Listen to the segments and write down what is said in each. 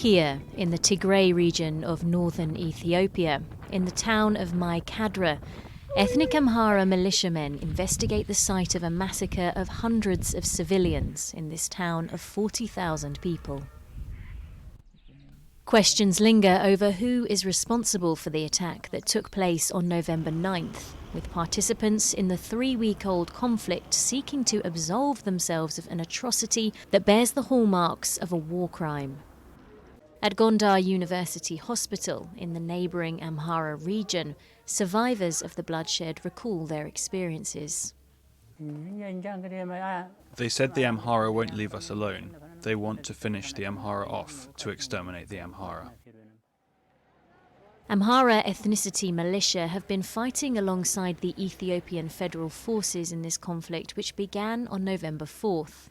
Here, in the Tigray region of northern Ethiopia, in the town of Kadra, ethnic Amhara militiamen investigate the site of a massacre of hundreds of civilians in this town of 40,000 people. Questions linger over who is responsible for the attack that took place on November 9th, with participants in the 3-week-old conflict seeking to absolve themselves of an atrocity that bears the hallmarks of a war crime. At Gondar University Hospital in the neighbouring Amhara region, survivors of the bloodshed recall their experiences. They said the Amhara won't leave us alone. They want to finish the Amhara off, to exterminate the Amhara. Amhara ethnicity militia have been fighting alongside the Ethiopian federal forces in this conflict, which began on November 4th.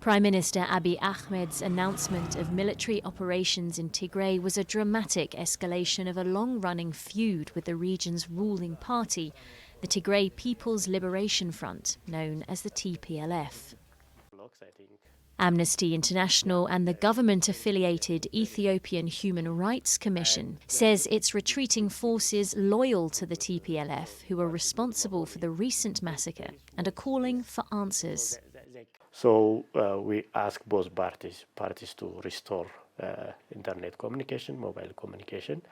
Prime Minister Abiy Ahmed's announcement of military operations in Tigray was a dramatic escalation of a long-running feud with the region's ruling party, the Tigray People's Liberation Front, known as the TPLF. Amnesty International and the government-affiliated Ethiopian Human Rights Commission says its retreating forces loyal to the TPLF, who are responsible for the recent massacre, and are calling for answers. So we ask both parties to restore internet communication, mobile communication,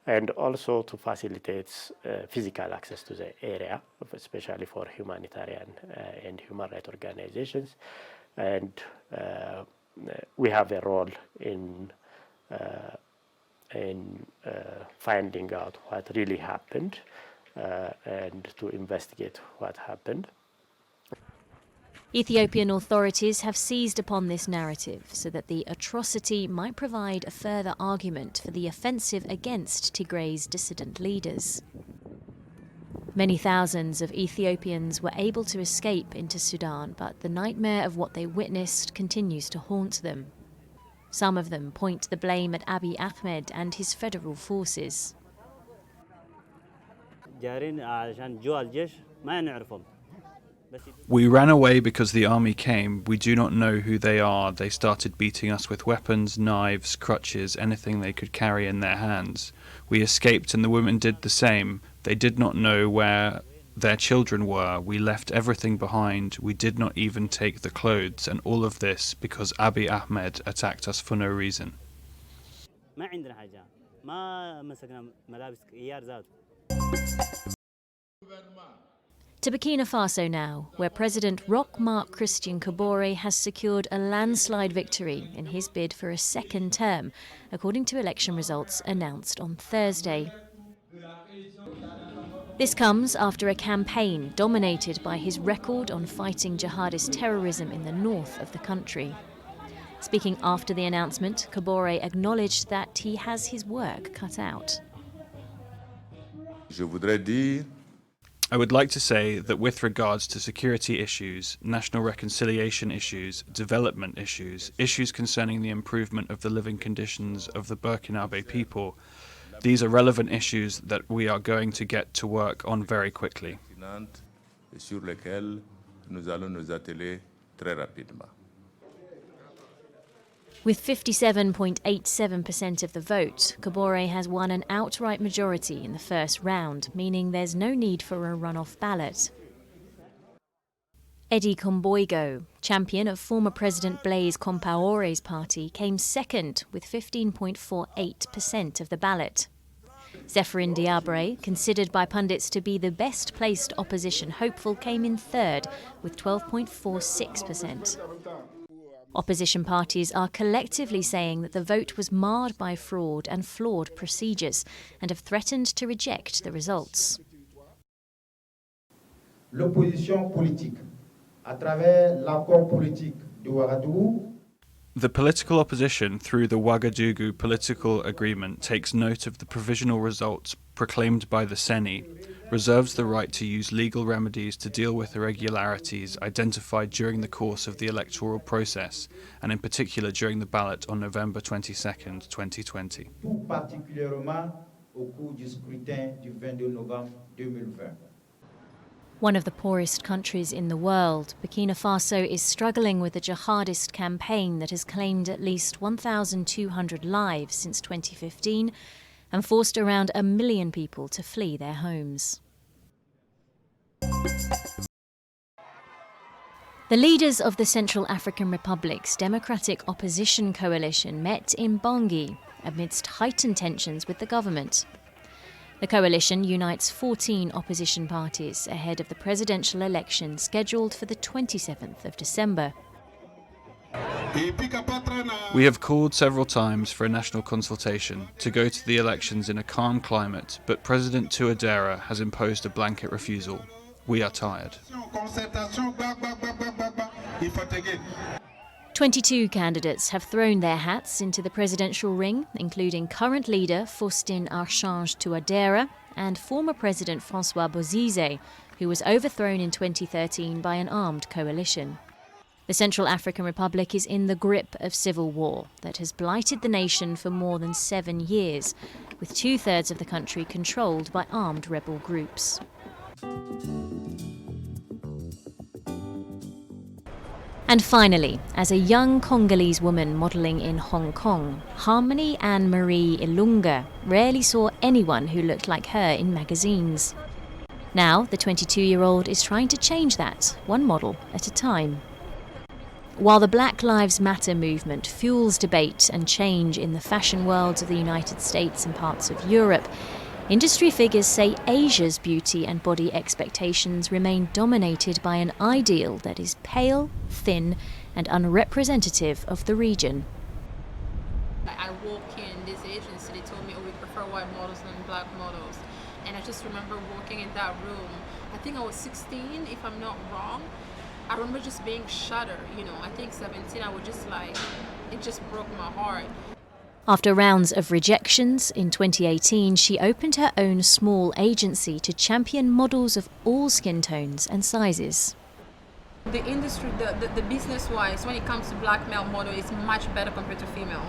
and also to facilitate physical access to the area, especially for humanitarian and human rights organizations. And we have a role in finding out what really happened and to investigate what happened. Ethiopian authorities have seized upon this narrative so that the atrocity might provide a further argument for the offensive against Tigray's dissident leaders. Many thousands of Ethiopians were able to escape into Sudan, but the nightmare of what they witnessed continues to haunt them. Some of them point the blame at Abiy Ahmed and his federal forces. We ran away because the army came. We do not know who they are. They started beating us with weapons, knives, crutches, anything they could carry in their hands. We escaped and the women did the same. They did not know where their children were. We left everything behind. We did not even take the clothes, and all of this because Abiy Ahmed attacked us for no reason. To Burkina Faso now, where President Roch Marc Kabore has secured a landslide victory in his bid for a second term, according to election results announced on Thursday. This comes after a campaign dominated by his record on fighting jihadist terrorism in the north of the country. Speaking after the announcement, Kabore acknowledged that he has his work cut out. I would like to say that with regards to security issues, national reconciliation issues, development issues, issues concerning the improvement of the living conditions of the Burkinabe people, these are relevant issues that we are going to get to work on very quickly. With 57.87% of the vote, Kabore has won an outright majority in the first round, meaning there's no need for a runoff ballot. Eddie Komboigo, champion of former President Blaise Compaore's party, came second with 15.48% of the ballot. Zephyrin Diabre, considered by pundits to be the best-placed opposition hopeful, came in third with 12.46%. Opposition parties are collectively saying that the vote was marred by fraud and flawed procedures and have threatened to reject the results. L'opposition politique, à travers l'accord politique de Ouagadougou. The political opposition, through the Ouagadougou political agreement, takes note of the provisional results proclaimed by the CENI, reserves the right to use legal remedies to deal with irregularities identified during the course of the electoral process, and in particular during the ballot on November 22nd, 2020. Tout particulièrement au cours du scrutin du 22 novembre 2020. One of the poorest countries in the world, Burkina Faso is struggling with a jihadist campaign that has claimed at least 1,200 lives since 2015 and forced around 1 million people to flee their homes. The leaders of the Central African Republic's Democratic Opposition Coalition met in Bangui amidst heightened tensions with the government. The coalition unites 14 opposition parties ahead of the presidential election scheduled for the 27th of December. We have called several times for a national consultation to go to the elections in a calm climate, but President Touadéra has imposed a blanket refusal. We are tired. 22 candidates have thrown their hats into the presidential ring, including current leader Faustin Archange Touadéra and former President François Bozizé, who was overthrown in 2013 by an armed coalition. The Central African Republic is in the grip of civil war that has blighted the nation for more than 7 years, with 2/3 of the country controlled by armed rebel groups. And finally, as a young Congolese woman modelling in Hong Kong, Harmony Anne-Marie Ilunga rarely saw anyone who looked like her in magazines. Now, the 22-year-old is trying to change that, one model at a time. While the Black Lives Matter movement fuels debate and change in the fashion worlds of the United States and parts of Europe, industry figures say Asia's beauty and body expectations remain dominated by an ideal that is pale, thin, and unrepresentative of the region. I walk in this agency, they told me, oh, we prefer white models than black models. And I just remember walking in that room. I think I was 16, if I'm not wrong. I remember just being shuddered, I think 17, I was just like, it just broke my heart. After rounds of rejections, in 2018 she opened her own small agency to champion models of all skin tones and sizes. The industry, the business-wise, when it comes to black male model, is much better compared to female,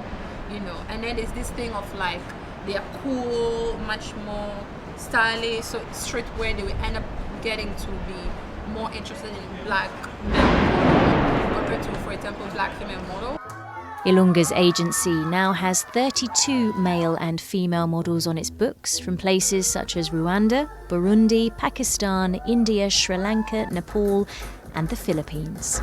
And then there's this thing of like, they are cool, much more stylish, so streetwear, they will end up getting to be more interested in black male model compared to, for example, black female model. Ilunga's agency now has 32 male and female models on its books from places such as Rwanda, Burundi, Pakistan, India, Sri Lanka, Nepal, and the Philippines.